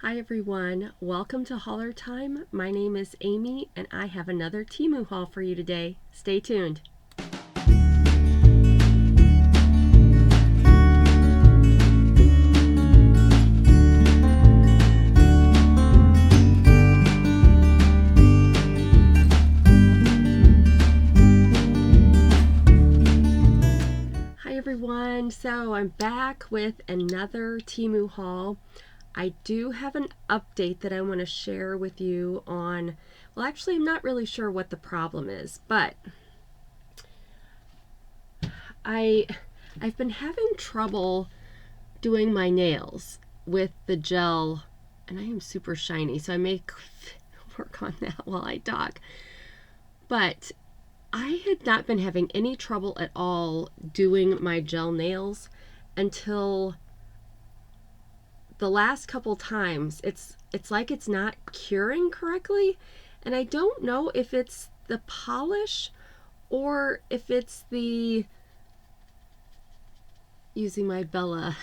Hi everyone, welcome to Hauler Time. My name is Amy and I have another Temu haul for you today. Stay tuned. Hi everyone, so I'm back with another Temu haul. I do have an update that I want to share with you on, well actually I'm not really sure what the problem is, but I've been having trouble doing my nails with the gel, and I am super shiny, so I may work on that while I talk. But I had not been having any trouble at all doing my gel nails until the last couple times. It's like it's not curing correctly, and I don't know if it's the polish or if it's the using my Bella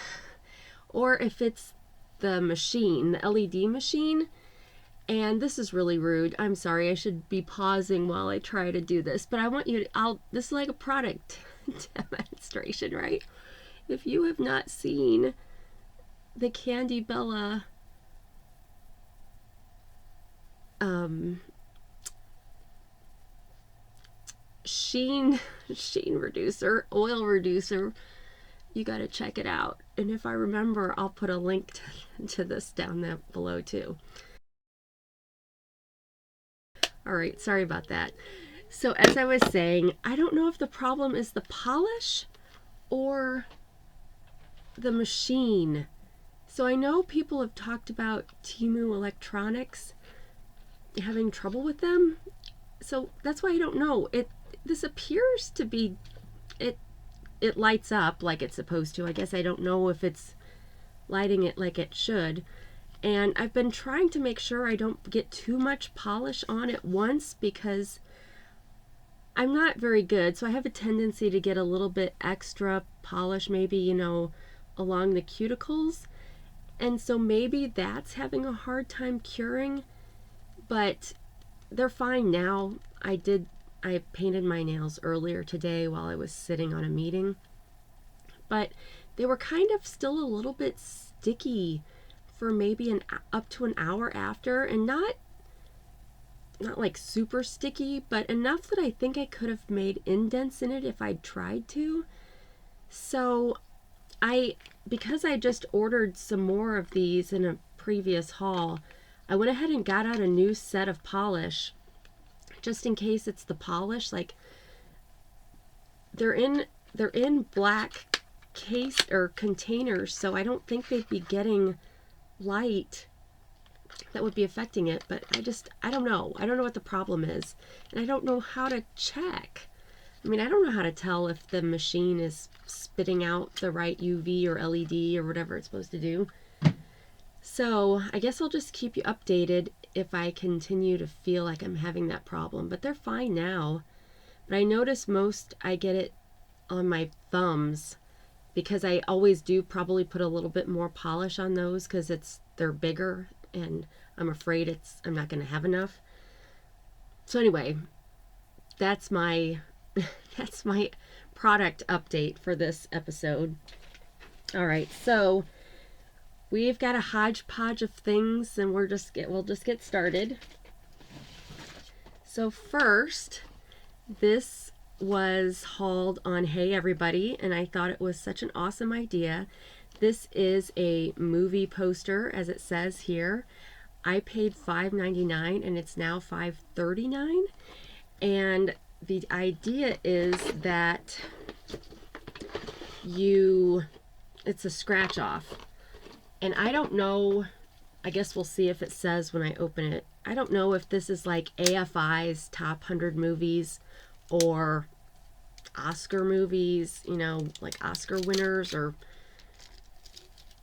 or if it's the machine, the LED machine. And this is really rude. I'm sorry. I should be pausing while I try to do this, but I want you to, this is like a product demonstration, right? If you have not seen the Candy Bella sheen reducer, oil reducer, you got to check it out. And if I remember, I'll put a link to this down there below too. All right, sorry about that. So as I was saying, I don't know if the problem is the polish or the machine. So I know people have talked about Temu electronics having trouble with them. So that's why I don't know. This appears to be, it lights up like it's supposed to. I guess I don't know if it's lighting it like it should. And I've been trying to make sure I don't get too much polish on at once because I'm not very good. So I have a tendency to get a little bit extra polish, maybe, you know, along the cuticles. And so maybe that's having a hard time curing, but they're fine now. I painted my nails earlier today while I was sitting on a meeting, but they were kind of still a little bit sticky for maybe up to an hour after, and not like super sticky, but enough that I think I could have made indents in it if I'd tried to. So because I just ordered some more of these in a previous haul, I went ahead and got out a new set of polish just in case it's the polish. Like they're in black case or containers, so I don't think they'd be getting light that would be affecting it. But I don't know what the problem is, and I don't know how to check. I mean, I don't know how to tell if the machine is spitting out the right UV or LED or whatever it's supposed to do. So I guess I'll just keep you updated if I continue to feel like I'm having that problem. But they're fine now. But I notice I get it on my thumbs because I always do probably put a little bit more polish on those because they're bigger and I'm afraid I'm not going to have enough. So anyway, that's my product update for this episode. All right, so we've got a hodgepodge of things, and we'll just get started. So first, this was hauled on Hey Everybody, and I thought it was such an awesome idea. This is a movie poster, as it says here. I paid $5.99 and it's now $5.39, and the idea is that it's a scratch off. And I don't know, I guess we'll see if it says when I open it. I don't know if this is like AFI's top 100 movies or Oscar movies, you know, like Oscar winners, or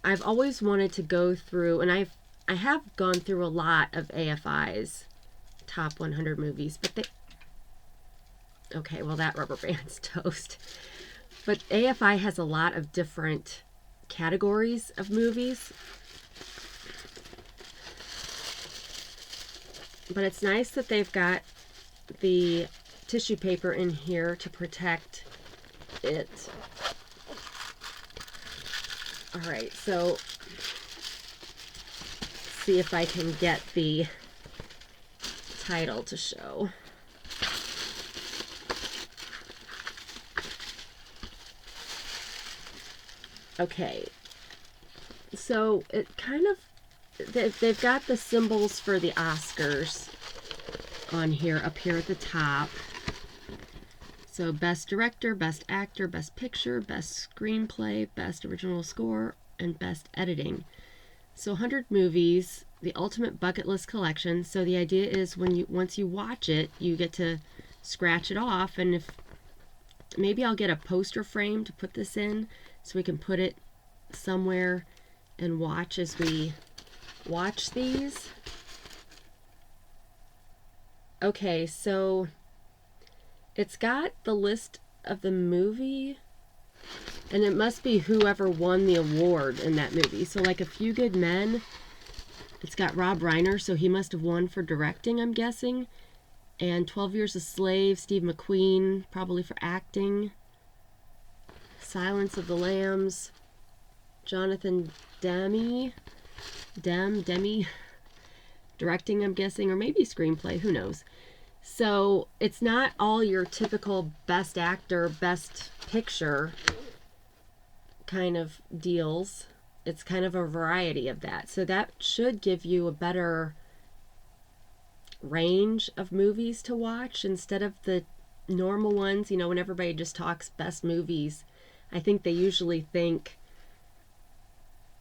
I've always wanted to go through, and I have gone through a lot of AFI's top 100 movies, but okay, well that rubber band's toast. But AFI has a lot of different categories of movies. But it's nice that they've got the tissue paper in here to protect it. All right, so see if I can get the title to show. Okay, so it kind of, they've got the symbols for the Oscars on here, up here at the top. So Best Director, Best Actor, Best Picture, Best Screenplay, Best Original Score, and Best Editing. So 100 movies, the ultimate bucket list collection. So the idea is once you watch it, you get to scratch it off, and if maybe I'll get a poster frame to put this in so we can put it somewhere and watch as we watch these. Okay, so it's got the list of the movie, and it must be whoever won the award in that movie. So like A Few Good Men, it's got Rob Reiner, so he must have won for directing, I'm guessing. And 12 Years a Slave, Steve McQueen, probably for acting. Silence of the Lambs, Jonathan Demme, directing, I'm guessing, or maybe screenplay, who knows. So it's not all your typical best actor, best picture kind of deals. It's kind of a variety of that. So that should give you a better range of movies to watch instead of the normal ones. You know, when everybody just talks best movies, I think they usually think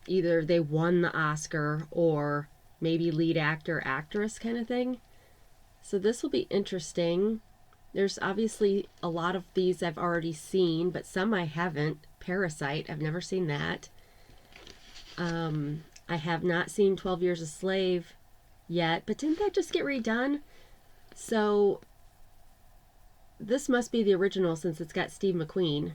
either they won the Oscar or maybe lead actor, actress kind of thing. So this will be interesting. There's obviously a lot of these I've already seen, but some I haven't. Parasite, I've never seen that. I have not seen 12 Years a Slave yet, but didn't that just get redone? So this must be the original since it's got Steve McQueen.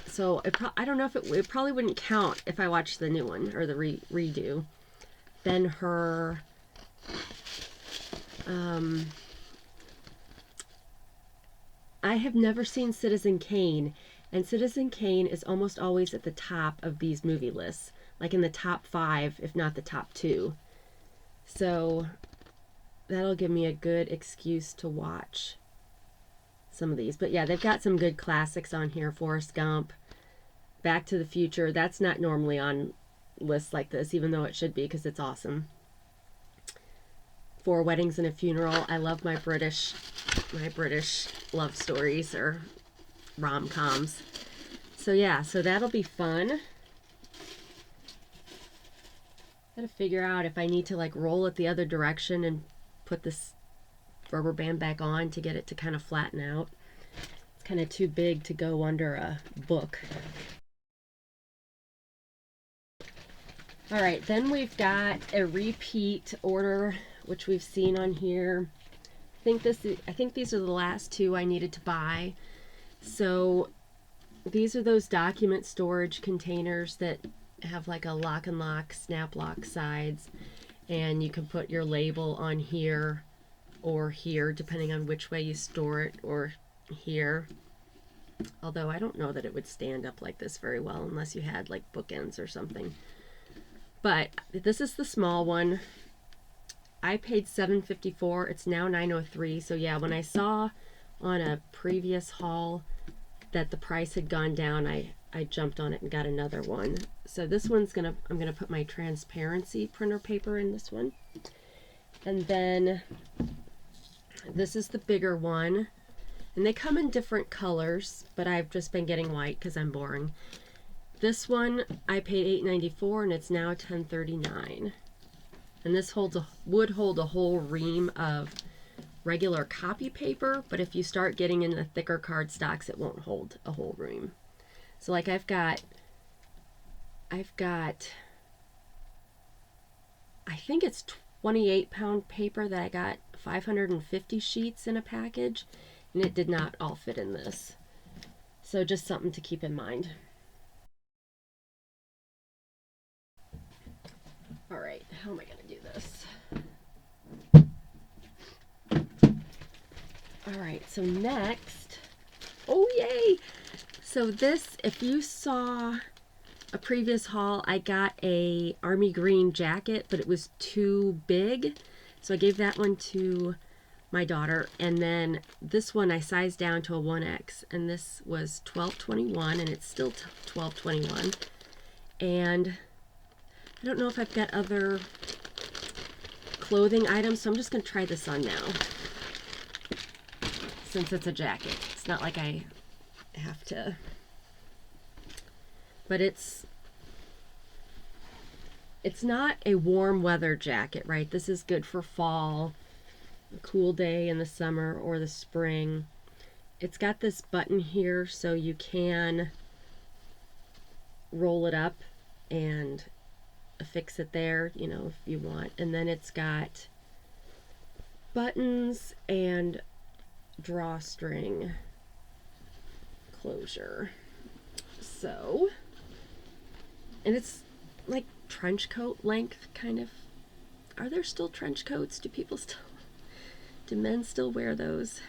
So I don't know if it probably wouldn't count if I watched the new one or the redo. Ben-Hur. I have never seen Citizen Kane, and Citizen Kane is almost always at the top of these movie lists, like in the top 5, if not the top 2. So that'll give me a good excuse to watch some of these. But yeah, they've got some good classics on here. Forrest Gump, Back to the Future. That's not normally on lists like this, even though it should be because it's awesome. 4 Weddings and a Funeral. I love my British love stories or rom-coms. So yeah, so that'll be fun. Gotta figure out if I need to like roll it the other direction and put this rubber band back on to get it to kind of flatten out. It's kind of too big to go under a book. All right, then we've got a repeat order, which we've seen on here. I think these are the last 2 I needed to buy. So these are those document storage containers that have like a lock and lock, snap lock sides, and you can put your label on here or here, depending on which way you store it, or here. Although I don't know that it would stand up like this very well unless you had like bookends or something. But this is the small one. I paid $7.54. It's now $9.03. So yeah, when I saw on a previous haul that the price had gone down, I jumped on it and got another one. So this one's I'm gonna put my transparency printer paper in this one. And then this is the bigger one. And they come in different colors, but I've just been getting white because I'm boring. This one I paid $8.94 and it's now $10.39. And this would hold a whole ream of regular copy paper, but if you start getting into the thicker card stocks, it won't hold a whole ream. So like I've got I think it's 28-pound paper that I got 550 sheets in a package, and it did not all fit in this. So just something to keep in mind. All right, how am I going to do this? All right, so next, oh yay! So this, if you saw a previous haul, I got a army green jacket, but it was too big. So I gave that one to my daughter. And then this one I sized down to a 1X, and this was $12.21, and it's still $12.21. And I don't know if I've got other clothing items, so I'm just going to try this on now. Since it's a jacket. It's not like I have to, but it's not a warm weather jacket, right? This is good for fall, a cool day in the summer or the spring. It's got this button here so you can roll it up and affix it there, you know, if you want. And then it's got buttons and drawstring closure. So, and it's like trench coat length, kind of. Are there still trench coats? Do men still wear those?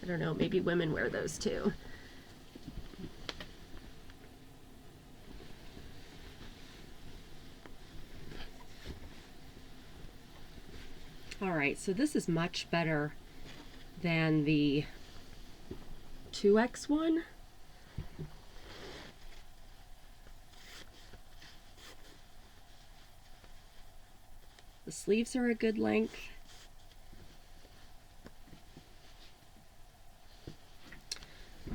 I don't know, maybe women wear those too. All right, so this is much better than the 2X one. The sleeves are a good length.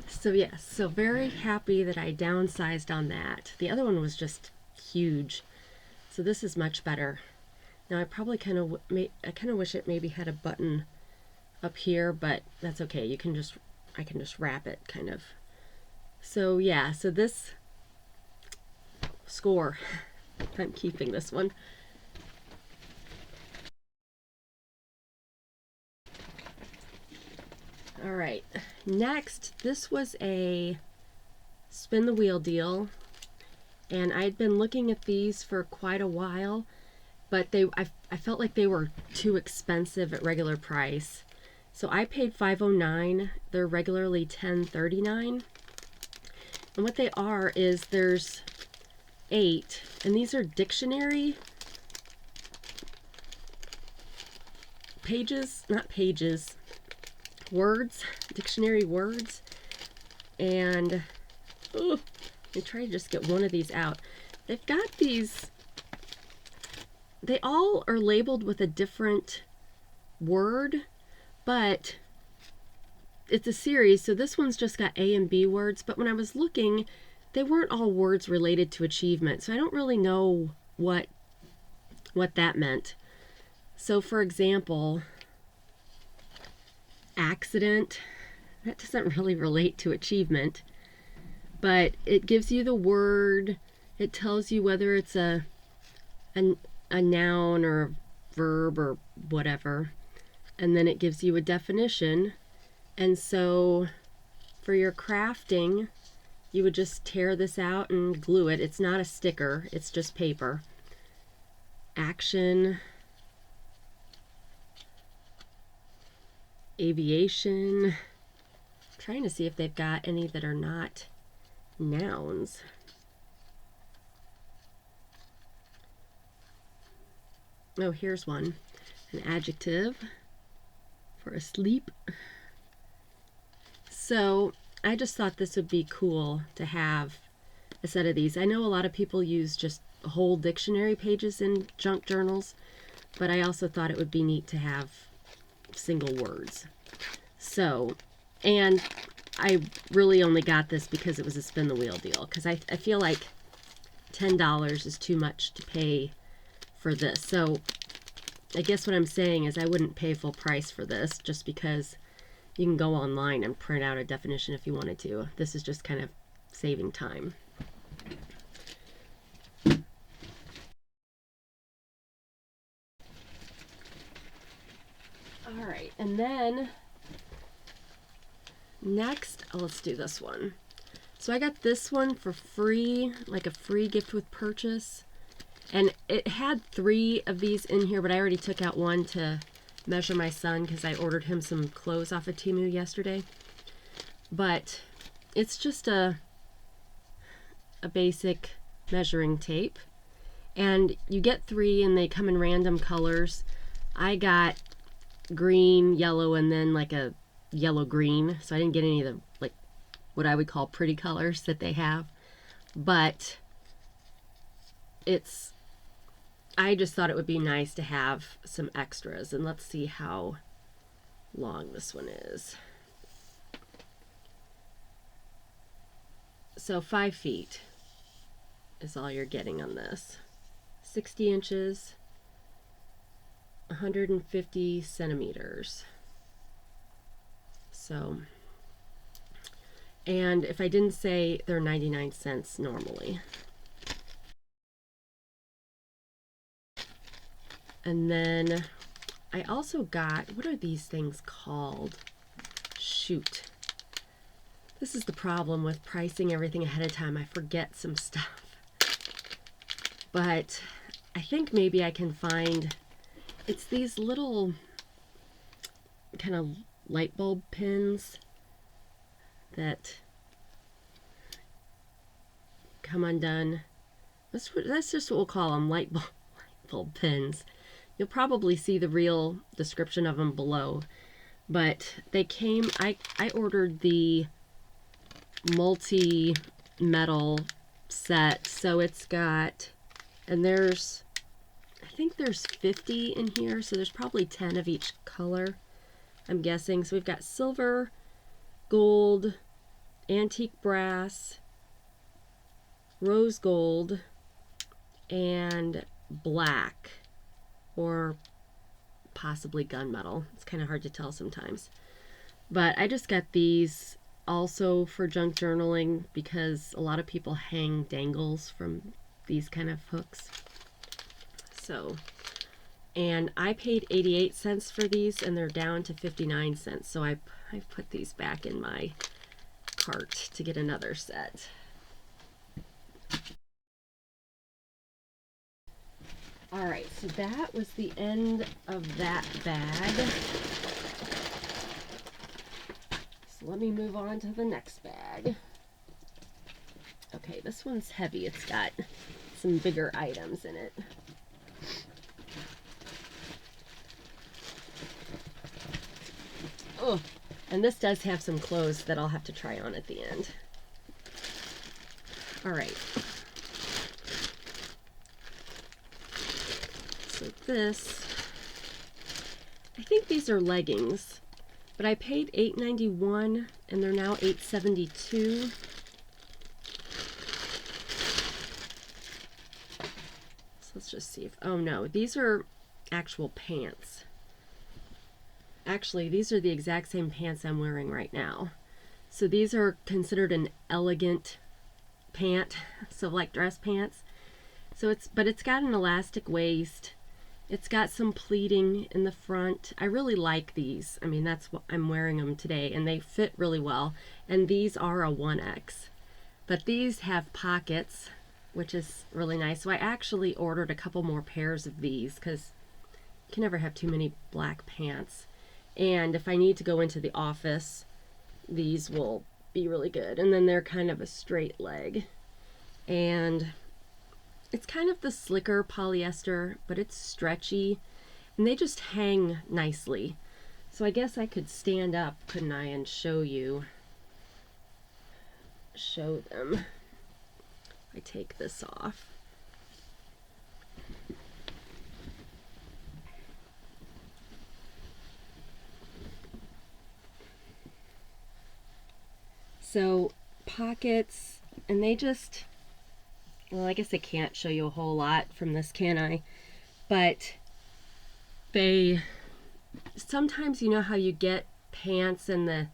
So yes, so very happy that I downsized on that. The other one was just huge. So this is much better. Now I probably kind of wish it maybe had a button up here, but that's okay. I can just wrap it kind of. So yeah, so this score, I'm keeping this one. All right, next, this was a spin the wheel deal, and I'd been looking at these for quite a while, but I felt like they were too expensive at regular price. So I paid $5.09. They're regularly $10.39. And what they are is there's 8, and these are dictionary pages, not pages, words, dictionary words. And let me try to just get one of these out. They've got these, they all are labeled with a different word, but it's a series, so this one's just got A and B words, but when I was looking, they weren't all words related to achievement, so I don't really know what that meant. So for example, accident, that doesn't really relate to achievement, but it gives you the word, it tells you whether it's a noun or a verb or whatever, and then it gives you a definition. And so for your crafting, you would just tear this out and glue it. It's not a sticker, it's just paper. Action, aviation. I'm trying to see if they've got any that are not nouns. Oh, here's one. An adjective for asleep. So I just thought this would be cool to have a set of these. I know a lot of people use just whole dictionary pages in junk journals, but I also thought it would be neat to have single words. So, and I really only got this because it was a spin the wheel deal, because I feel like $10 is too much to pay for this. So I guess what I'm saying is I wouldn't pay full price for this, just because you can go online and print out a definition if you wanted to. This is just kind of saving time. All right, and then next, let's do this one. So I got this one for free, like a free gift with purchase. And it had 3 of these in here, but I already took out one to measure my son because I ordered him some clothes off of Temu yesterday. But it's just a basic measuring tape. And you get 3 and they come in random colors. I got green, yellow, and then like a yellow green. So I didn't get any of the like what I would call pretty colors that they have. But I just thought it would be nice to have some extras. And let's see how long this one is. So 5 feet is all you're getting on this. 60 inches, 150 centimeters. So, and if I didn't say, they're 99 cents normally. And then I also got, what are these things called? Shoot. This is the problem with pricing everything ahead of time. I forget some stuff. But I think maybe I can find, it's these little kind of light bulb pins that come undone. That's just what we'll call them, light bulb pins. You'll probably see the real description of them below. But they came, I ordered the multi-metal set, so it's got, and there's, I think there's 50 in here, so there's probably 10 of each color, I'm guessing. So we've got silver, gold, antique brass, rose gold, and black, or possibly gunmetal. It's kind of hard to tell sometimes. But I just got these also for junk journaling because a lot of people hang dangles from these kind of hooks. So, and I paid 88 cents for these and they're down to 59 cents. So I put these back in my cart to get another set. All right, so that was the end of that bag. So let me move on to the next bag. Okay, this one's heavy. It's got some bigger items in it. Oh, and this does have some clothes that I'll have to try on at the end. All right. So this, I think these are leggings, but I paid $8.91 and they're now $8.72. So let's just see if, oh no, these are actual pants. Actually, these are the exact same pants I'm wearing right now. So these are considered an elegant pant, so like dress pants. So but it's got an elastic waist. It's got some pleating in the front. I really like these. I mean, that's what I'm wearing them today, and they fit really well. And these are a 1X. But these have pockets, which is really nice. So I actually ordered a couple more pairs of these because you can never have too many black pants. And if I need to go into the office, these will be really good. And then they're kind of a straight leg. And it's kind of the slicker polyester, but it's stretchy, and they just hang nicely. So I guess I could stand up, couldn't I, and show them. I take this off. So pockets, and they just, well, I guess I can't show you a whole lot from this, can I? But they, sometimes you know how you get pants and the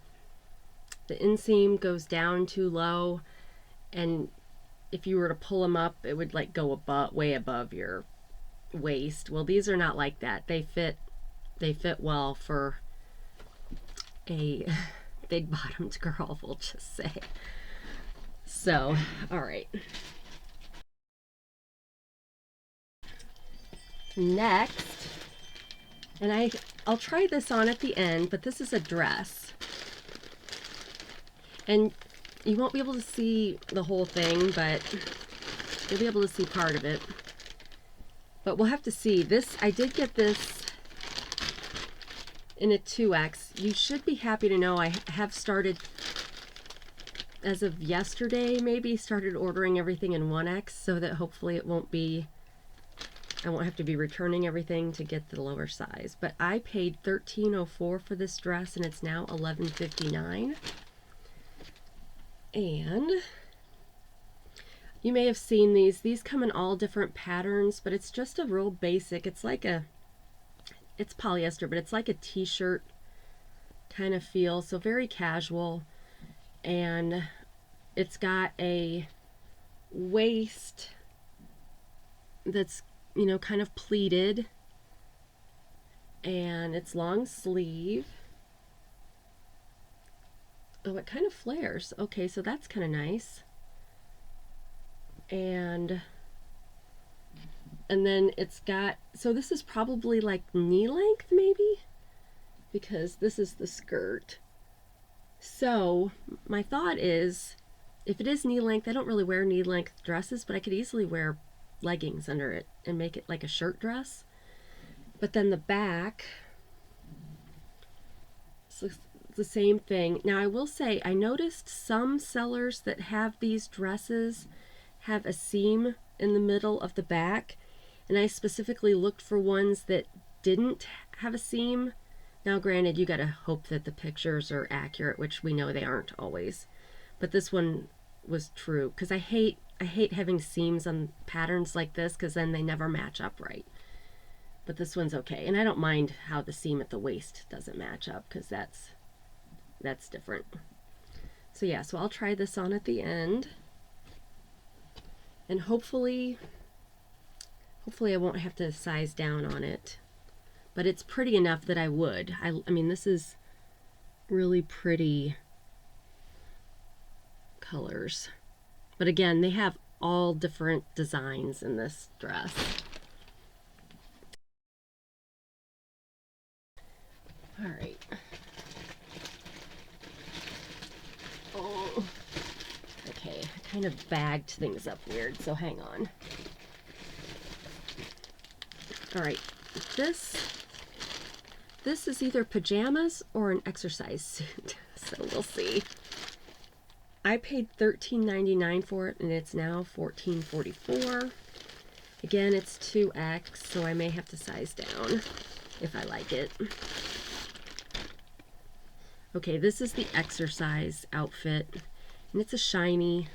inseam goes down too low, and if you were to pull them up, it would like go way above your waist. Well, these are not like that. They fit well for a big bottomed girl, we'll just say. So, all right. Next, and I'll try this on at the end, but this is a dress. And you won't be able to see the whole thing, but you'll be able to see part of it. But we'll have to see. This, I did get this in a 2X. You should be happy to know I have started, as of yesterday maybe, started ordering everything in 1X so that hopefully it won't be, I won't have to be returning everything to get the lower size. But I paid $13.04 for this dress and it's now $11.59. And you may have seen these. These come in all different patterns, but it's just a real basic. It's like a, it's polyester, but it's like a t-shirt kind of feel. So very casual. And it's got a waist that's, you know, kind of pleated. And it's long sleeve. Oh, it kind of flares. Okay, so that's kind of nice. And then it's got, so this is probably like knee length maybe, because this is the skirt. So my thought is, if it is knee length, I don't really wear knee length dresses, but I could easily wear leggings under it and make it like a shirt dress. But then the back, so the same thing. Now I will say, I noticed some sellers that have these dresses have a seam in the middle of the back, and I specifically looked for ones that didn't have a seam. Now granted, you gotta hope that the pictures are accurate, which we know they aren't always, but this one was true, because I hate having seams on patterns like this, because then they never match up right. But this one's okay, and I don't mind how the seam at the waist doesn't match up, because that's different. So yeah, so I'll try this on at the end, and hopefully I won't have to size down on it, but it's pretty enough that I would. I mean, this is really pretty colors, but again, they have all different designs in this dress. All right. Oh, okay. I kind of bagged things up weird, so hang on. All right. This is either pajamas or an exercise suit, so we'll see. I paid $13.99 for it, and it's now $14.44. Again, it's 2X, so I may have to size down if I like it. Okay, this is the exercise outfit, and it's a shiny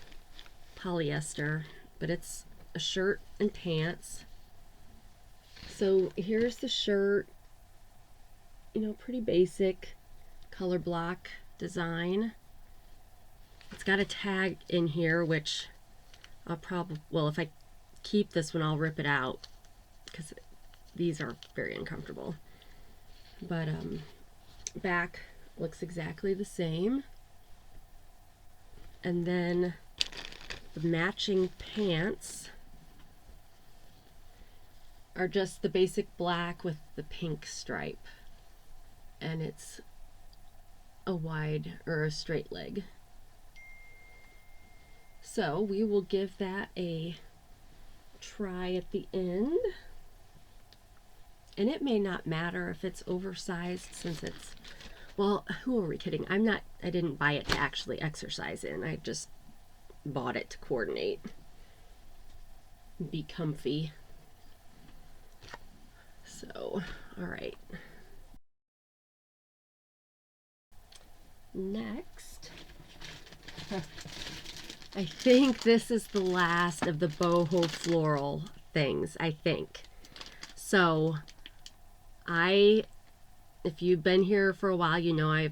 polyester, but it's a shirt and pants. So here's the shirt, you know, pretty basic color block design. It's got a tag in here, which I'll probably, well, if I keep this one, I'll rip it out, because these are very uncomfortable. But back looks exactly the same. And then the matching pants are just the basic black with the pink stripe, and it's a wide or a straight leg. So we will give that a try at the end, and it may not matter if it's oversized, since it's, well, who are we kidding? I didn't buy it to actually exercise in. I just bought it to coordinate, be comfy. So, all right. Next, I think this is the last of the boho floral things, I think. So, if you've been here for a while, you know I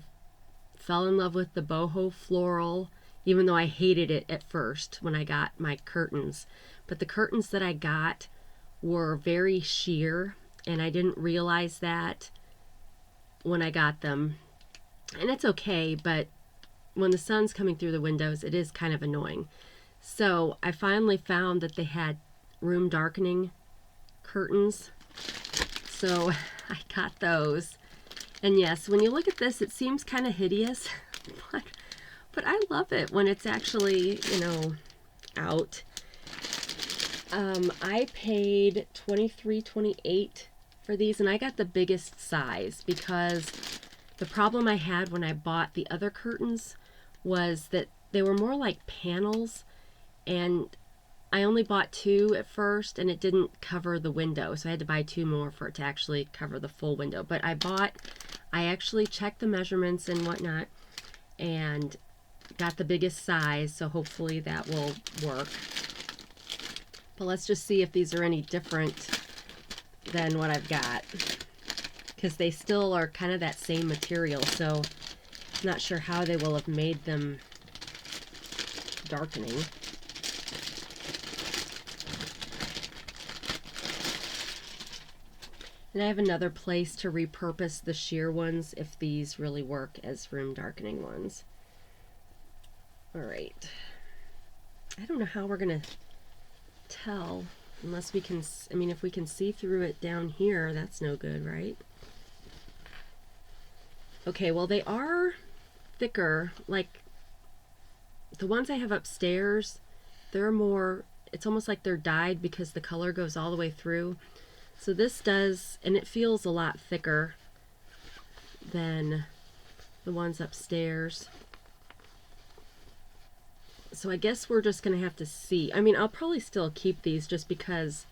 fell in love with the boho floral, even though I hated it at first when I got my curtains. But the curtains that I got were very sheer, and I didn't realize that when I got them. And it's okay, but when the sun's coming through the windows, it is kind of annoying. So I finally found that they had room darkening curtains. So I got those. And yes, when you look at this, it seems kind of hideous, but I love it when it's actually, you know, out. I paid $23.28 for these, and I got the biggest size because the problem I had when I bought the other curtains was that they were more like panels, and I only bought 2 at first, and it didn't cover the window, so I had to buy 2 more for it to actually cover the full window. But I actually checked the measurements and whatnot, and got the biggest size, so hopefully that will work. But let's just see if these are any different than what I've got, because they still are kind of that same material, so I'm not sure how they will have made them darkening. And I have another place to repurpose the sheer ones if these really work as room darkening ones. All right. I don't know how we're going to tell unless we can, I mean, if we can see through it down here, that's no good, right? Okay, well, they are thicker. Like the ones I have upstairs, they're more, it's almost like they're dyed because the color goes all the way through. So this does, and it feels a lot thicker than the ones upstairs. So I guess we're just going to have to see. I mean, I'll probably still keep these just because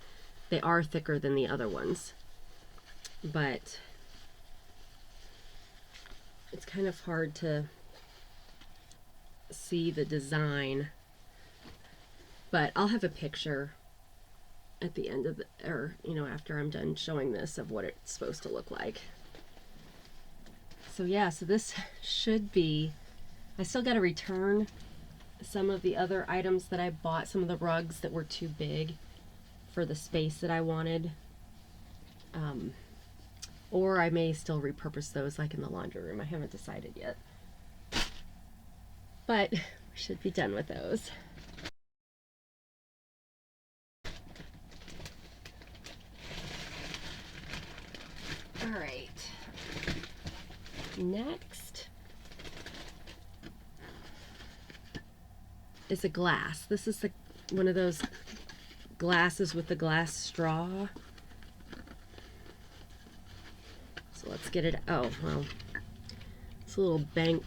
they are thicker than the other ones. But it's kind of hard to see the design. But I'll have a picture at the end of the, or, you know, after I'm done showing this of what it's supposed to look like. So yeah, so this should be, I still got to return some of the other items that I bought, some of the rugs that were too big for the space that I wanted. Or I may still repurpose those like in the laundry room. I haven't decided yet. But we should be done with those. All right. Next is a glass. This is one of those glasses with the glass straw. So let's get it. Oh, well, it's a little bang.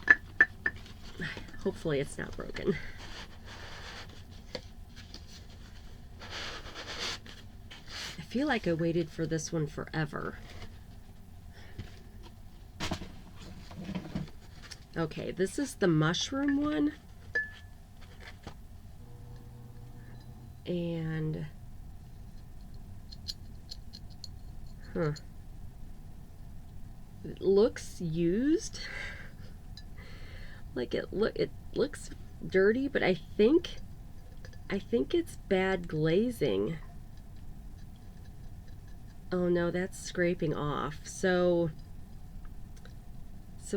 Hopefully it's not broken. I feel like I waited for this one forever. Okay, this is the mushroom one. And it looks used. Like it looks dirty, but I think it's bad glazing. Oh no, that's scraping off. So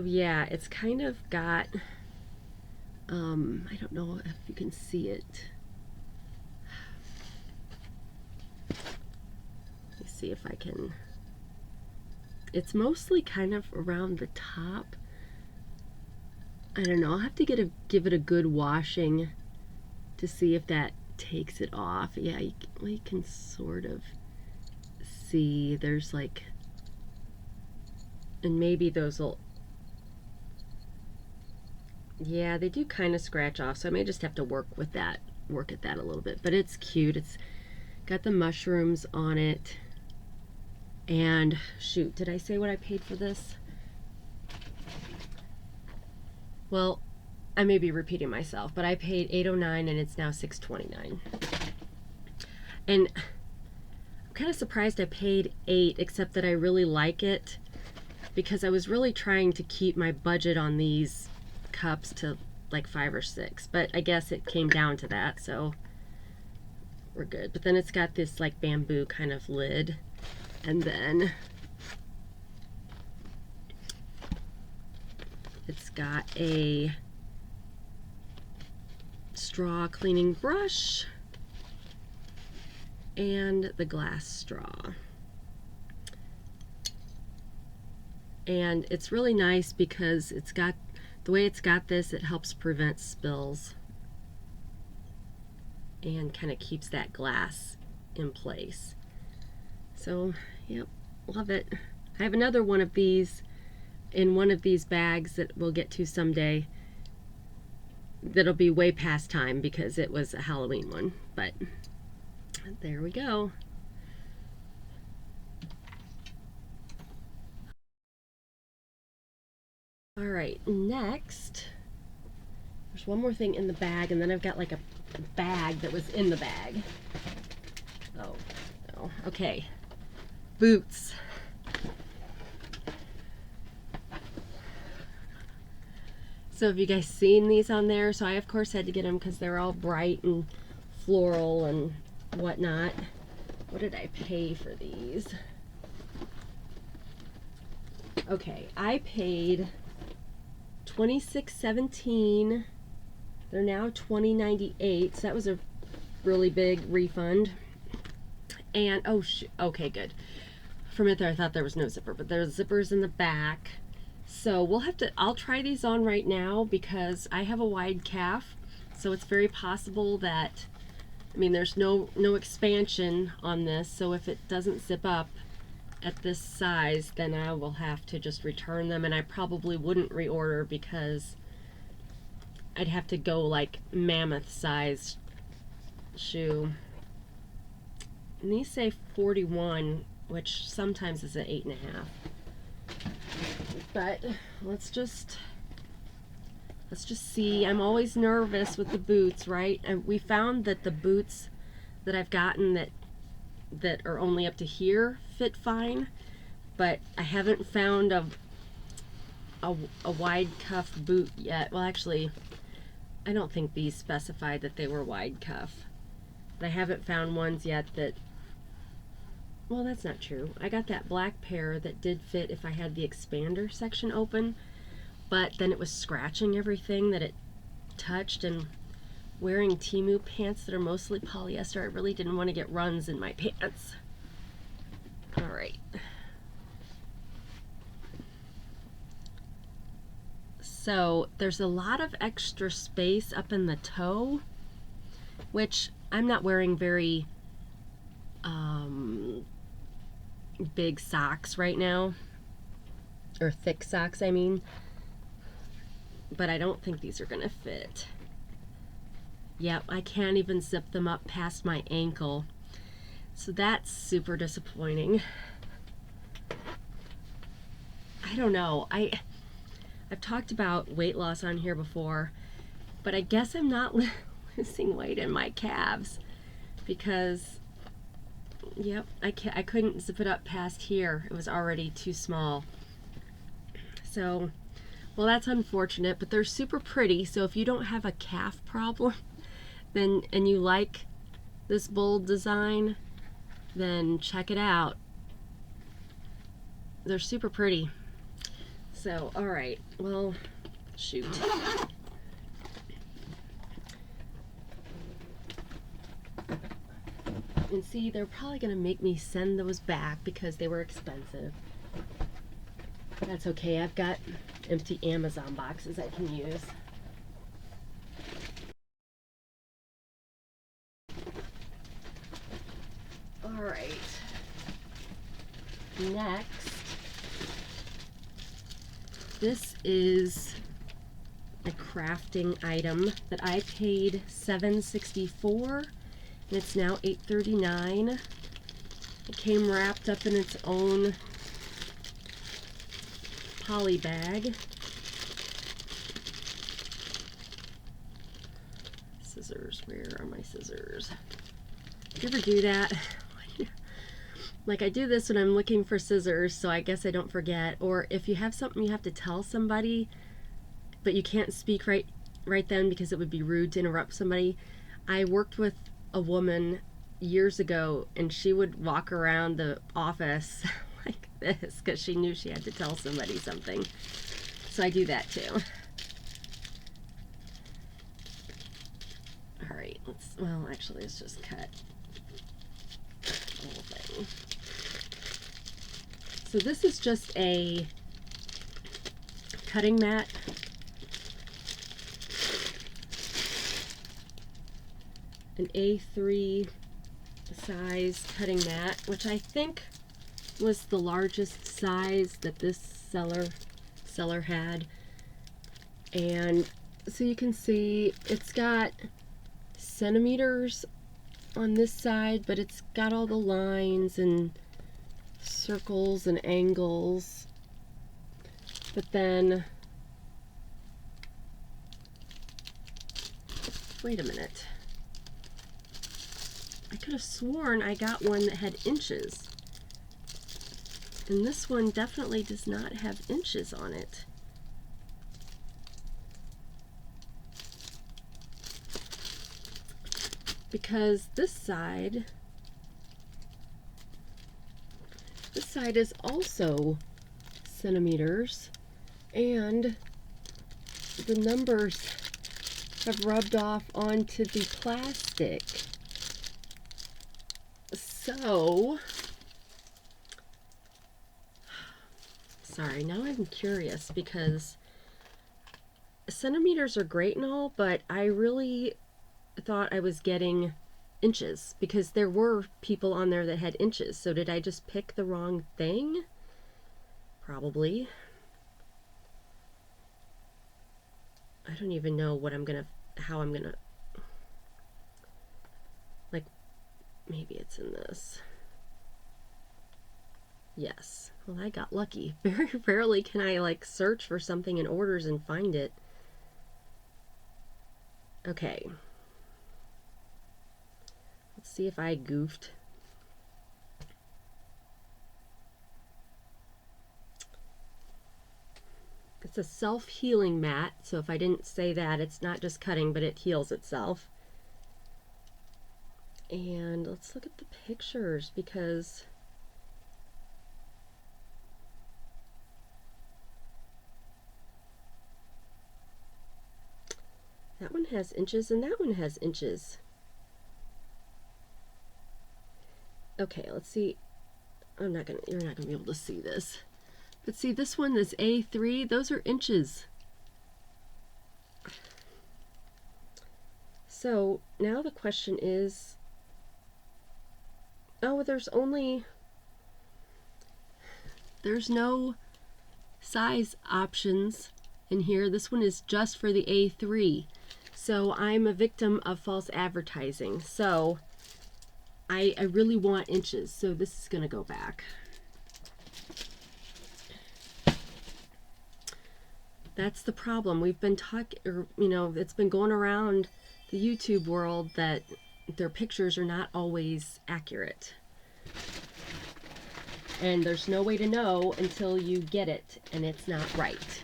yeah, it's kind of got I don't know if you can see it. Let me see if I can. It's mostly kind of around the top. I don't know. I'll have to give it a good washing to see if that takes it off. Yeah, you can sort of see there's like, and maybe those will, yeah, they do kind of scratch off, so I may just have to work at that a little bit. But it's cute. It's got the mushrooms on it. And shoot, did I say what I paid for this? Well, I may be repeating myself, but I paid $8.09 and it's now $6.29. And I'm kind of surprised I paid $8, except that I really like it because I was really trying to keep my budget on these cups to like 5 or 6, but I guess it came down to that, so we're good. But then it's got this like bamboo kind of lid, and then it's got a straw cleaning brush and the glass straw. And it's really nice because it's got, the way it's got this, it helps prevent spills and kind of keeps that glass in place. So, yep, love it. I have another one of these in one of these bags that we'll get to someday. That'll be way past time because it was a Halloween one, but there we go. All right, next, there's one more thing in the bag, and then I've got like a bag that was in the bag. Oh, no. Okay. Boots. So have you guys seen these on there? So I of course had to get them because they're all bright and floral and whatnot. What did I pay for these? Okay, I paid $26.17. They're now $20.98, so that was a really big refund. And oh okay, good. For a minute there I thought there was no zipper, but there's zippers in the back. So we'll have to, I'll try these on right now because I have a wide calf, so it's very possible that, I mean, there's no expansion on this, so if it doesn't zip up at this size, then I will have to just return them, and I probably wouldn't reorder because I'd have to go like mammoth size shoe. And these say 41, which sometimes is an 8.5. But let's just see. I'm always nervous with the boots, right? And we found that the boots that I've gotten that are only up to here fit fine, but I haven't found a wide cuff boot yet. Well, actually, I don't think these specified that they were wide cuff, but I haven't found ones yet that, well, that's not true. I got that black pair that did fit if I had the expander section open, but then it was scratching everything that it touched, and wearing Temu pants that are mostly polyester, I really didn't want to get runs in my pants. All right. So there's a lot of extra space up in the toe, which I'm not wearing very big socks right now, or thick socks I mean, but I don't think these are gonna fit. Yep, I can't even zip them up past my ankle, so that's super disappointing. I don't know, I've talked about weight loss on here before, but I guess I'm not losing weight in my calves because, yep, I couldn't zip it up past here. It was already too small. So, well, that's unfortunate, but they're super pretty. So if you don't have a calf problem, then, and you like this bold design, then check it out. They're super pretty. So, all right, well, shoot. And see, they're probably gonna make me send those back because they were expensive. That's okay, I've got empty Amazon boxes I can use. All right, next, this is a crafting item that I paid $7.64, and it's now $8.39. It came wrapped up in its own poly bag. Scissors, where are my scissors? Do you ever do that? Like, I do this when I'm looking for scissors, so I guess I don't forget. Or if you have something you have to tell somebody, but you can't speak right then because it would be rude to interrupt somebody. I worked with a woman years ago, and she would walk around the office like this because she knew she had to tell somebody something. So I do that too. All right, well, actually, let's just cut the whole thing. So this is just a cutting mat. An A3 size cutting mat, which I think was the largest size that this seller had. And so you can see it's got centimeters on this side, but it's got all the lines and circles and angles. But then, wait a minute. I could have sworn I got one that had inches. And this one definitely does not have inches on it. Because this side is also centimeters, and the numbers have rubbed off onto the plastic. So, sorry, now I'm curious because centimeters are great and all, but I really thought I was getting inches because there were people on there that had inches. So did I just pick the wrong thing? Probably. I don't even know what how I'm gonna, like, maybe it's in this. Yes. Well, I got lucky. Very rarely can I like search for something in orders and find it. Okay. Let's see if I goofed. It's a self-healing mat, so if I didn't say that, it's not just cutting, but it heals itself. And let's look at the pictures because that one has inches and that one has inches. Okay, let's see. You're not gonna be able to see this. But see, this one, this A3, those are inches. So now the question is, oh, there's no size options in here. This one is just for the A3. So I'm a victim of false advertising. So I really want inches, so this is going to go back. That's the problem. We've been talking, you know, it's been going around the YouTube world that their pictures are not always accurate. And there's no way to know until you get it and it's not right.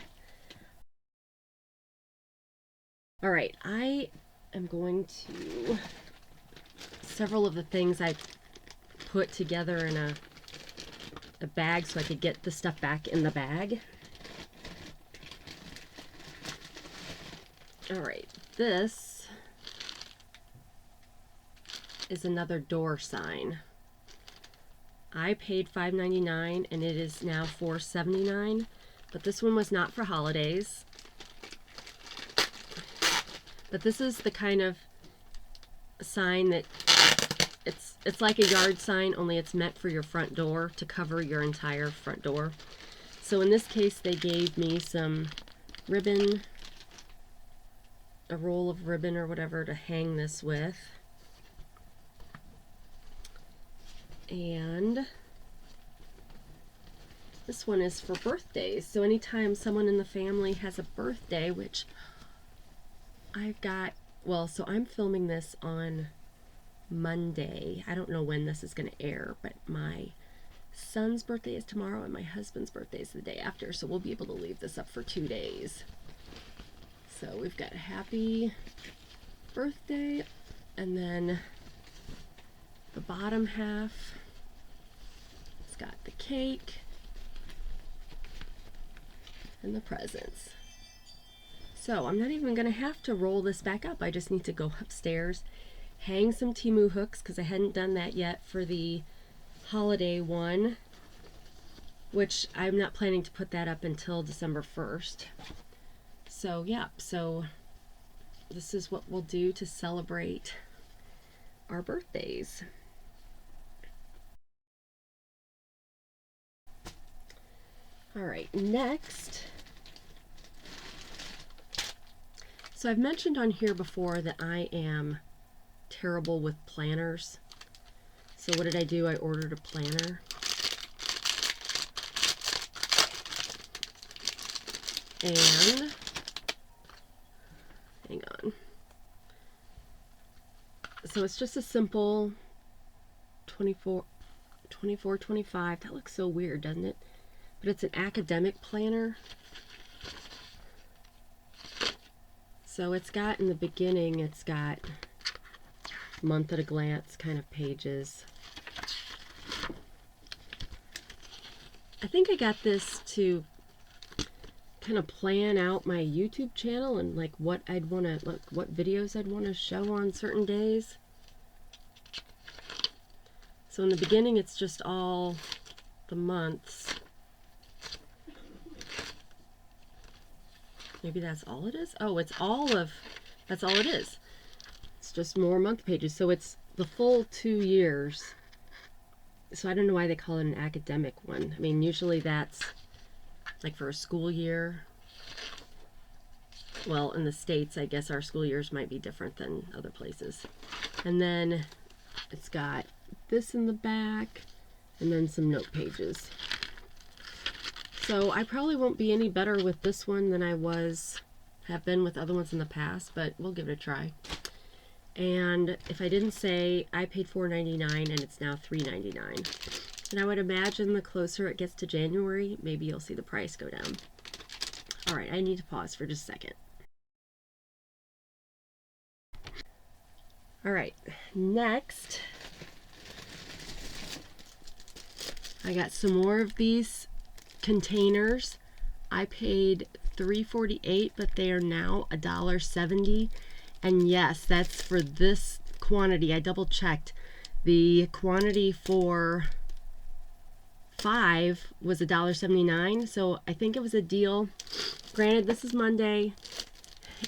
All right, I am going to, several of the things I put together in a bag so I could get the stuff back in the bag. All right, this is another door sign. I paid $5.99 and it is now $4.79, but this one was not for holidays. But this is the kind of sign that it's like a yard sign, only it's meant for your front door to cover your entire front door. So in this case, they gave me some ribbon, a roll of ribbon or whatever to hang this with. And this one is for birthdays. So anytime someone in the family has a birthday, which I've got, well, so I'm filming this on Monday. I don't know when this is going to air, but my son's birthday is tomorrow and my husband's birthday is the day after, so we'll be able to leave this up for 2 days. So we've got happy birthday, and then the bottom half, it's got the cake and the presents. So I'm not even going to have to roll this back up. I just need to go upstairs, hang some Temu hooks because I hadn't done that yet for the holiday one. which I'm not planning to put that up until December 1st. So yeah, so this is what we'll do to celebrate our birthdays. All right, next. So I've mentioned on here before that I am terrible with planners. So what did I do? I ordered a planner. And hang on. So it's just a simple 24, 25. That looks so weird, doesn't it? But it's an academic planner. So it's got, in the beginning, it's got month at a glance kind of pages. I think I got this to kind of plan out my YouTube channel and like what I'd want to, like what videos I'd want to show on certain days. So in the beginning, it's just all the months. Maybe that's all it is? Oh, it's all of, that's all it is. It's just more month pages. So it's the full 2 years. So I don't know why they call it an academic one. I mean, usually that's like for a school year. Well, in the States, I guess our school years might be different than other places. And then it's got this in the back and then some note pages. So I probably won't be any better with this one than I have been with other ones in the past, but we'll give it a try. And if I didn't say, I paid $4.99 and it's now $3.99. And I would imagine the closer it gets to January, maybe you'll see the price go down. All right, I need to pause for just a second. All right, next, I got some more of these containers. I paid $3.48, but they are now $1.70. And yes, that's for this quantity. I double checked. The quantity for 5 was $1.79, so I think it was a deal. Granted, this is Monday,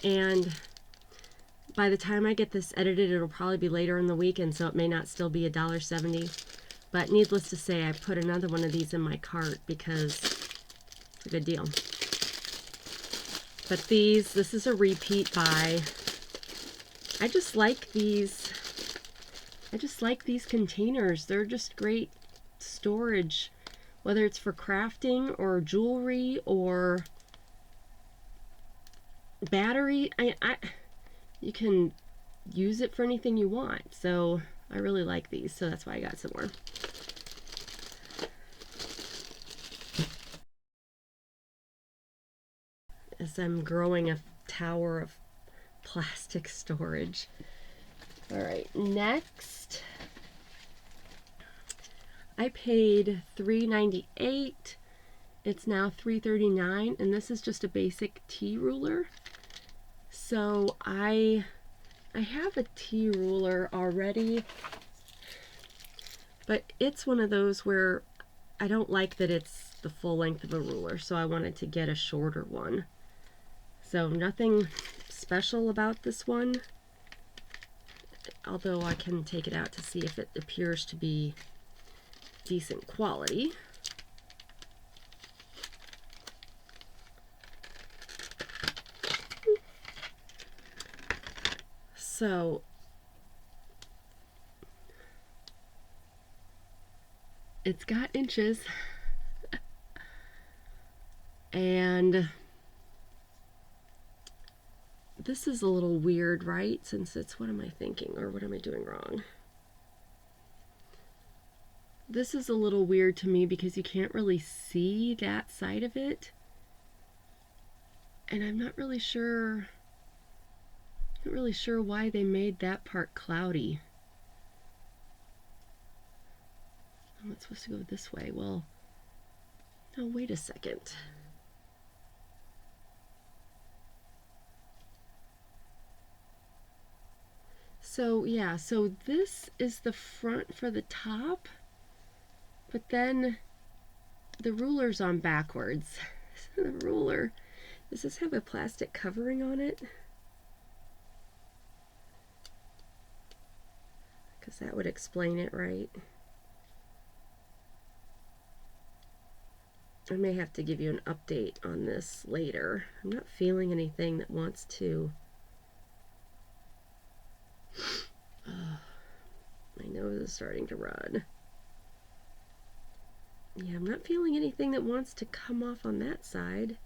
and by the time I get this edited, it'll probably be later in the week, and so it may not still be $1.70. But needless to say, I put another one of these in my cart because it's a good deal. But this is a repeat buy. I just like these containers. They're just great storage, whether it's for crafting or jewelry or battery. You can use it for anything you want. So I really like these, so that's why I got some more. As I'm growing a tower of plastic storage. All right, next, I paid $3.98. It's now $3.39, and this is just a basic tea ruler. So I have a tea ruler already, but it's one of those where I don't like that it's the full length of a ruler, so I wanted to get a shorter one. So nothing special about this one, although I can take it out to see if it appears to be decent quality. So it's got inches, and this is a little weird, right? Since it's, what am I thinking, or what am I doing wrong? This is a little weird to me because you can't really see that side of it. And I'm not really sure why they made that part cloudy. Oh, it's supposed to go this way. Well, no, wait a second. So yeah, so this is the front for the top, but then the ruler's on backwards. The ruler, does this have a plastic covering on it? Because that would explain it, right? I may have to give you an update on this later. I'm not feeling anything that wants to... my nose is starting to run. Yeah, I'm not feeling anything that wants to come off on that side.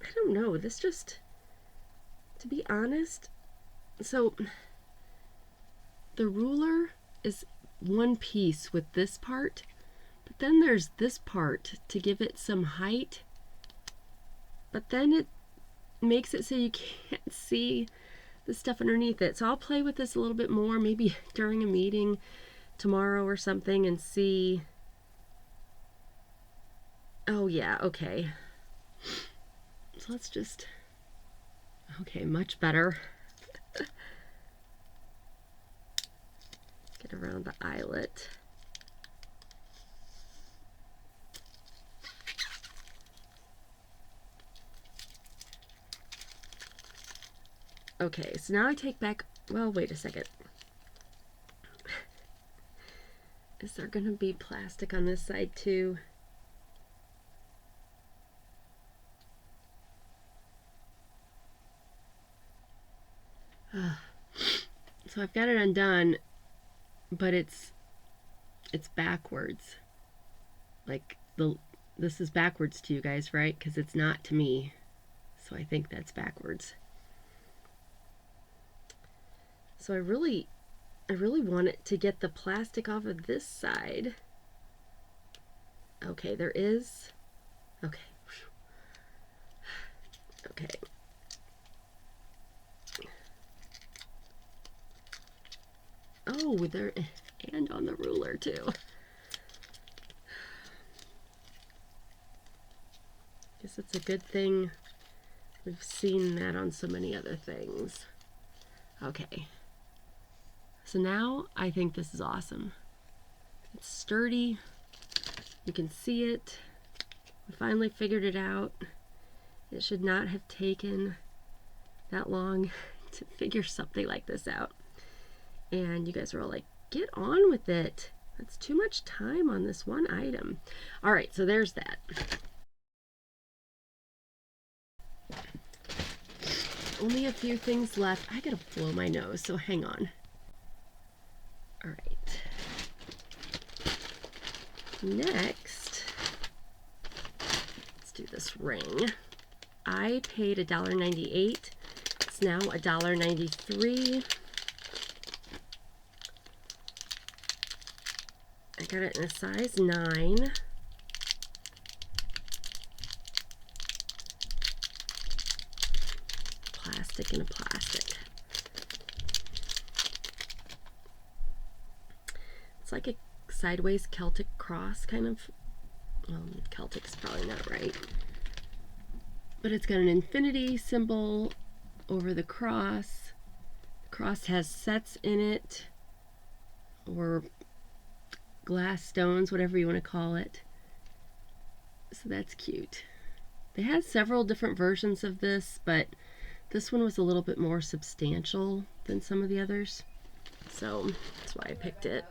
I don't know. This just, to be honest, so the ruler is one piece with this part, but then there's this part to give it some height, but then it makes it so you can't see the stuff underneath it. So I'll play with this a little bit more, maybe during a meeting tomorrow or something, and see. Oh yeah, okay. So let's just, okay, much better. Get around the eyelet. Okay, so now I take back, well, wait a second. Is there gonna be plastic on this side too? So I've got it undone, but it's backwards. Like this is backwards to you guys, right? Because it's not to me. So I think that's backwards. So I really want it to get the plastic off of this side. Okay, there is. Okay. Okay. Oh, there, and on the ruler too. Guess it's a good thing we've seen that on so many other things. Okay. So now I think this is awesome. It's sturdy. You can see it. We finally figured it out. It should not have taken that long to figure something like this out. And you guys are all like, get on with it. That's too much time on this one item. All right, so there's that. Only a few things left. I gotta blow my nose, so hang on. All right. Next, let's do this ring. I paid $1.98. It's now $1.93. I got it in a size 9. Plastic in a plastic. It's like a sideways Celtic cross kind of. Well, Celtic's probably not right. But it's got an infinity symbol over the cross. The cross has sets in it, or glass stones, whatever you want to call it. So that's cute. They had several different versions of this, but this one was a little bit more substantial than some of the others. So that's why I picked it.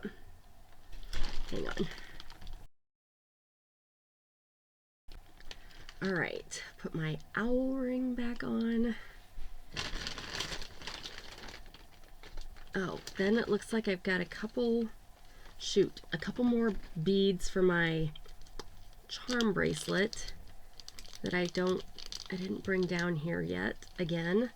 Hang on. All right, put my owl ring back on. Oh, then it looks like I've got a couple more beads for my charm bracelet that I didn't bring down here yet again.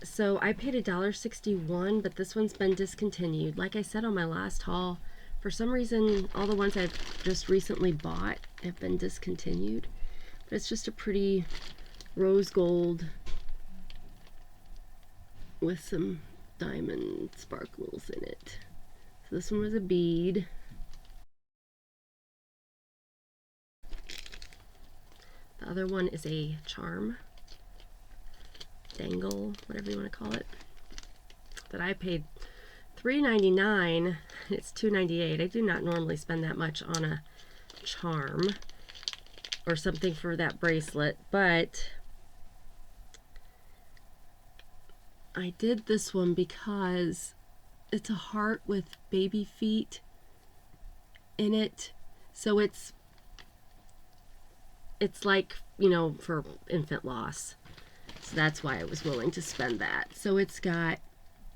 So I paid $1.61, but this one's been discontinued. Like I said on my last haul, for some reason all the ones I've just recently bought have been discontinued. But it's just a pretty rose gold with some diamond sparkles in it. So this one was a bead. The other one is a charm, dangle, whatever you want to call it, that I paid $3.99. It's $2.98. I do not normally spend that much on a charm or something for that bracelet, but I did this one because it's a heart with baby feet in it. So it's like, you know, for infant loss. So that's why I was willing to spend that. So it's got,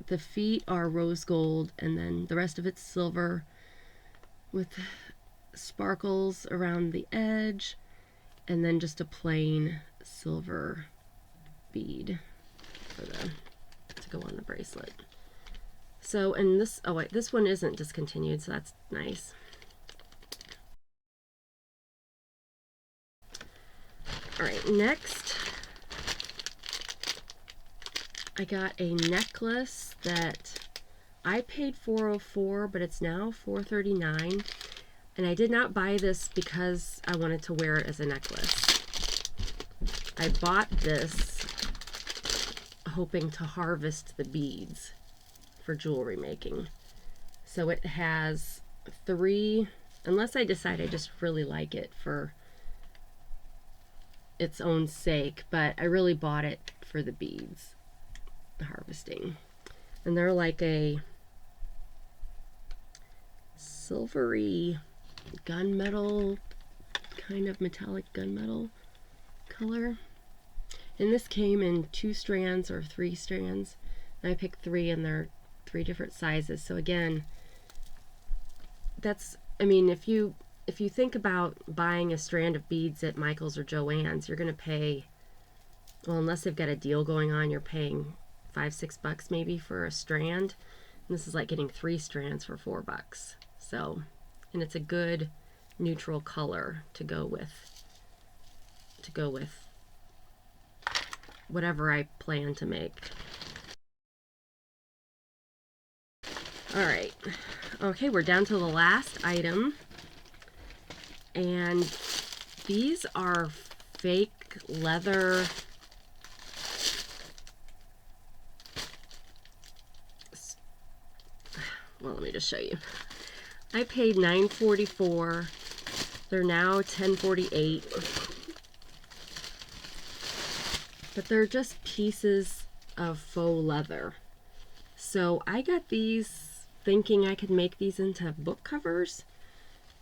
the feet are rose gold and then the rest of it's silver with sparkles around the edge, and then just a plain silver bead for the to go on the bracelet. So, and this, oh wait, this one isn't discontinued, so that's nice. All right, next I got a necklace that I paid $404, but it's now $439. And I did not buy this because I wanted to wear it as a necklace. I bought this hoping to harvest the beads for jewelry making. So it has 3, unless I decide I just really like it for its own sake, but I really bought it for the beads, the harvesting. And they're like a silvery gunmetal, kind of metallic gunmetal color. And this came in 2 strands or 3 strands. And I picked 3, and they're 3 different sizes. So again, that's, I mean, if you think about buying a strand of beads at Michael's or Joann's, you're going to pay, well, unless they've got a deal going on, you're paying $5-6 maybe for a strand. And this is like getting 3 strands for $4. So, and it's a good neutral color to go with whatever I plan to make. All right. Okay, we're down to the last item. And these are fake leather well, let me just show you. I paid $9.44. They're now $10.48. But they're just pieces of faux leather. So I got these thinking I could make these into book covers,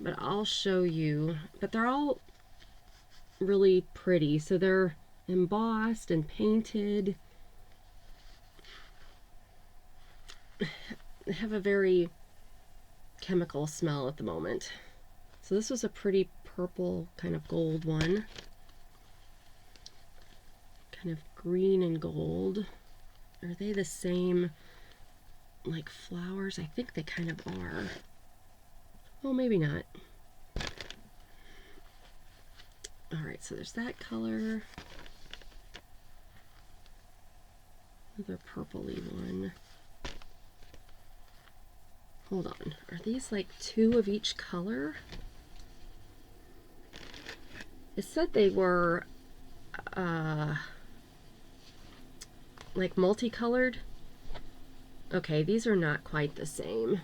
but I'll show you. But they're all really pretty. So they're embossed and painted. They have a very chemical smell at the moment. So this was a pretty purple kind of gold one. Kind of green and gold. Are they the same like flowers? I think they kind of are. Well, maybe not. Alright, so there's that color. Another purpley one. Hold on. Are these like 2 of each color? It said they were like multicolored. Okay, these are not quite the same.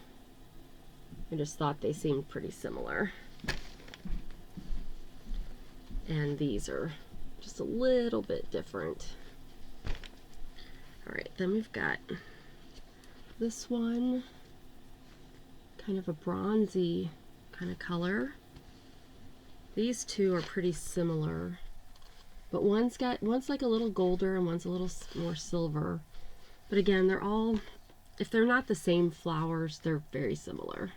I just thought they seemed pretty similar. And these are just a little bit different. Alright, then we've got this one. Kind of a bronzy kind of color. These 2 are pretty similar, but one's like a little golder and one's a little more silver. But again, they're all, if they're not the same flowers, they're very similar.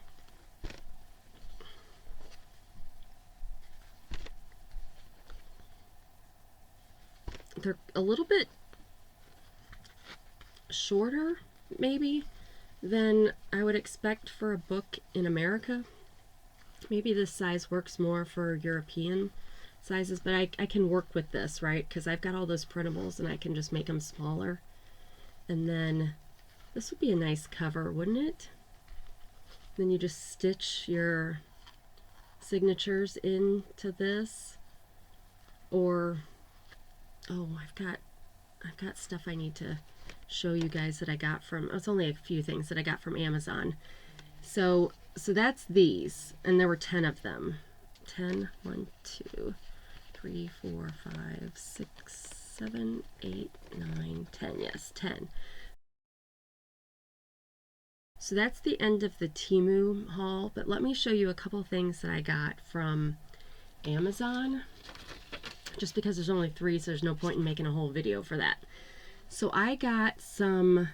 They're a little bit shorter, maybe, than I would expect for a book in America. Maybe this size works more for European sizes, but I can work with this, right? Because I've got all those printables and I can just make them smaller. And then this would be a nice cover, wouldn't it? Then you just stitch your signatures into this. Or, oh, I've got stuff I need to show you guys that I got from, it's only a few things that I got from Amazon. So that's these, and there were 10 of them. 10, 1, 2, 3, 4, 5, 6, 7, 8, 9, 10. Yes, 10. So that's the end of the Temu haul, but let me show you a couple things that I got from Amazon, just because there's only 3, so there's no point in making a whole video for that. So I got some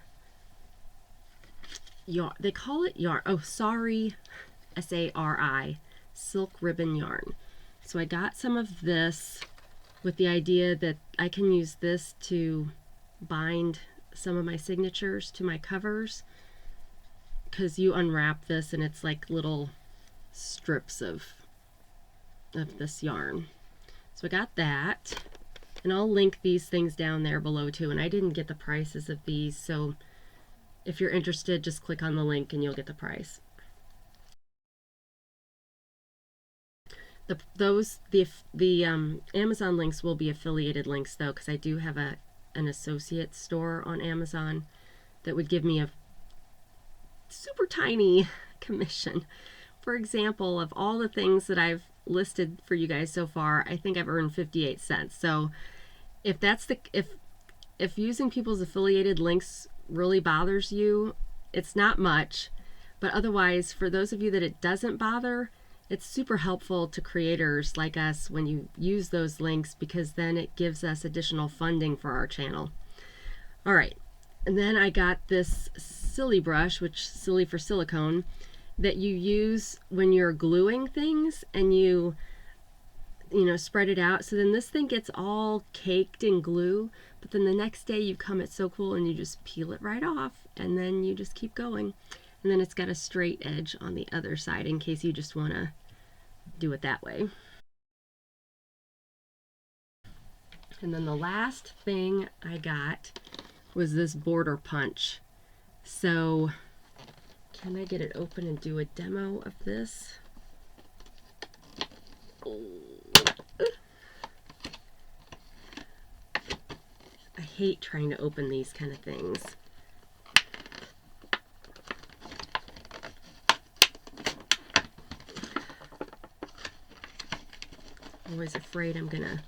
yarn, they call it yarn, oh sorry, S-A-R-I, silk ribbon yarn. So I got some of this with the idea that I can use this to bind some of my signatures to my covers, because you unwrap this and it's like little strips of this yarn. So I got that, and I'll link these things down there below too, and I didn't get the prices of these, so if you're interested, just click on the link and you'll get the price. The Amazon links will be affiliated links though, because I do have an associate store on Amazon that would give me a super tiny commission. For example, of all the things that I've listed for you guys so far, I think I've earned 58 cents. So if that's if using people's affiliated links really bothers you, it's not much, but otherwise, for those of you that it doesn't bother, it's super helpful to creators like us when you use those links, because then it gives us additional funding for our channel. All right, and then I got this silly brush, which silly for silicone, that you use when you're gluing things and you know, spread it out. So then this thing gets all caked in glue, but then the next day you come, it's so cool, and you just peel it right off, and then you just keep going. And then it's got a straight edge on the other side in case you just want to do it that way. And then the last thing I got was this border punch. So can I get it open and do a demo of this? Oh. I hate trying to open these kind of things. I'm always afraid I'm gonna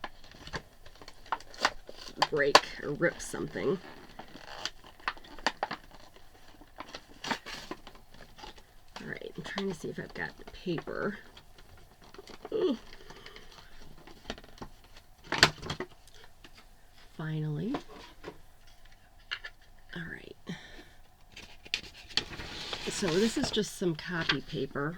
break or rip something. All right, I'm trying to see if I've got paper. Ooh. Finally. All right. So this is just some copy paper.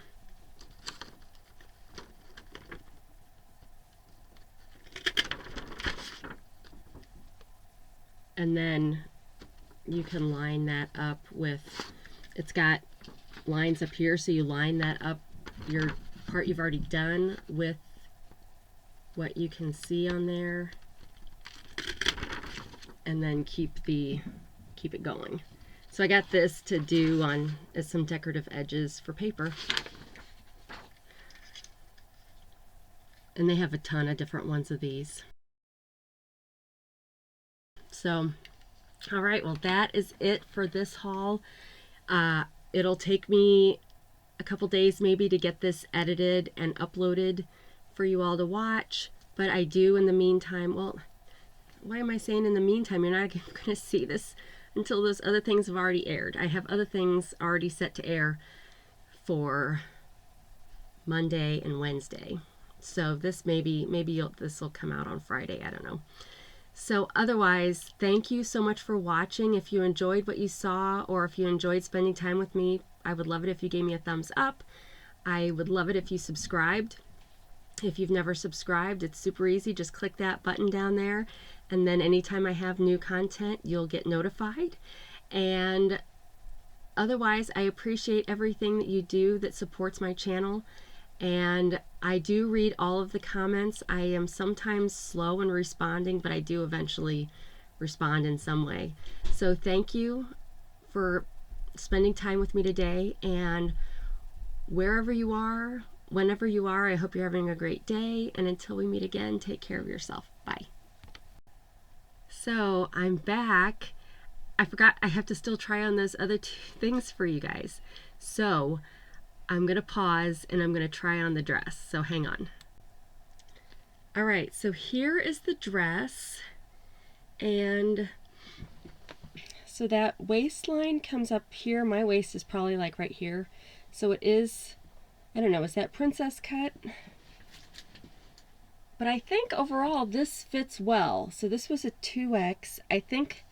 And then you can line that up with, it's got lines up here, so you line that up, your part you've already done, with what you can see on there, and then keep it going. So I got this to do on as some decorative edges for paper. And they have a ton of different ones of these. So, all right, well, that is it for this haul. It'll take me a couple days maybe to get this edited and uploaded for you all to watch, but I do in the meantime, well, why am I saying in the meantime? You're not going to see this until those other things have already aired. I have other things already set to air for Monday and Wednesday. So this maybe this will come out on Friday, I don't know. So otherwise, thank you so much for watching. If you enjoyed what you saw, or if you enjoyed spending time with me, I would love it if you gave me a thumbs up. I would love it if you subscribed. If you've never subscribed, it's super easy. Just click that button down there, and then anytime I have new content, you'll get notified. And otherwise, I appreciate everything that you do that supports my channel. And I do read all of the comments. I am sometimes slow in responding, but I do eventually respond in some way. So thank you for spending time with me today, and wherever you are, whenever you are, I hope you're having a great day, and until we meet again, take care of yourself. Bye. So I'm back. I forgot I have to still try on those other two things for you guys. So I'm going to pause and I'm going to try on the dress. So hang on. All right, so here is the dress. And so that waistline comes up here. My waist is probably like right here. So it is, I don't know, is that princess cut? But I think overall this fits well. So this was a 2X. I think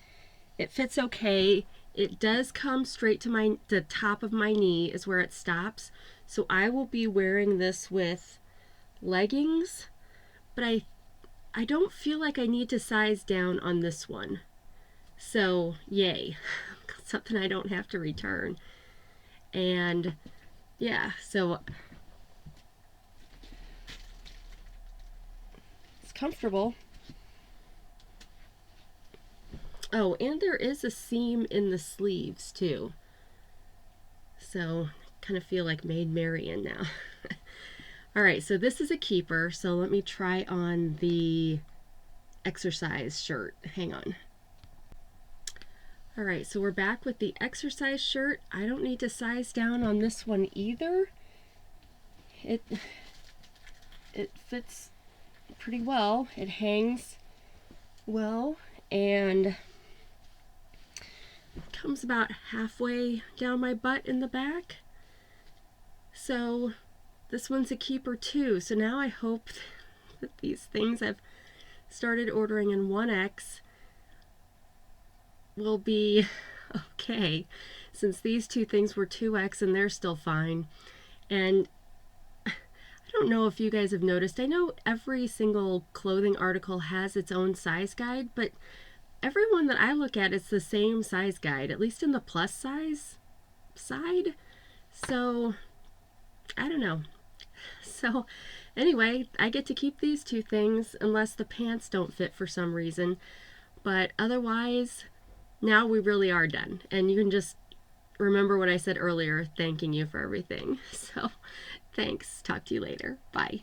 it fits okay. It does come straight to the top of my knee is where it stops. So I will be wearing this with leggings, but I don't feel like I need to size down on this one. So yay, something I don't have to return. And yeah, so it's comfortable. Oh, and there is a seam in the sleeves too. So kind of feel like Maid Marian now. All right, so this is a keeper. So let me try on the exercise shirt. Hang on. All right, so we're back with the exercise shirt. I don't need to size down on this one either. It fits pretty well. It hangs well and comes about halfway down my butt in the back. So this one's a keeper too. So now I hope that these things I've started ordering in 1X will be okay, since these two things were 2X and they're still fine. And I don't know if you guys have noticed, I know every single clothing article has its own size guide, but every one that I look at, it's the same size guide, at least in the plus size side. So I don't know. So anyway, I get to keep these two things unless the pants don't fit for some reason. But otherwise, now we really are done. And you can just remember what I said earlier, thanking you for everything. So thanks. Talk to you later. Bye.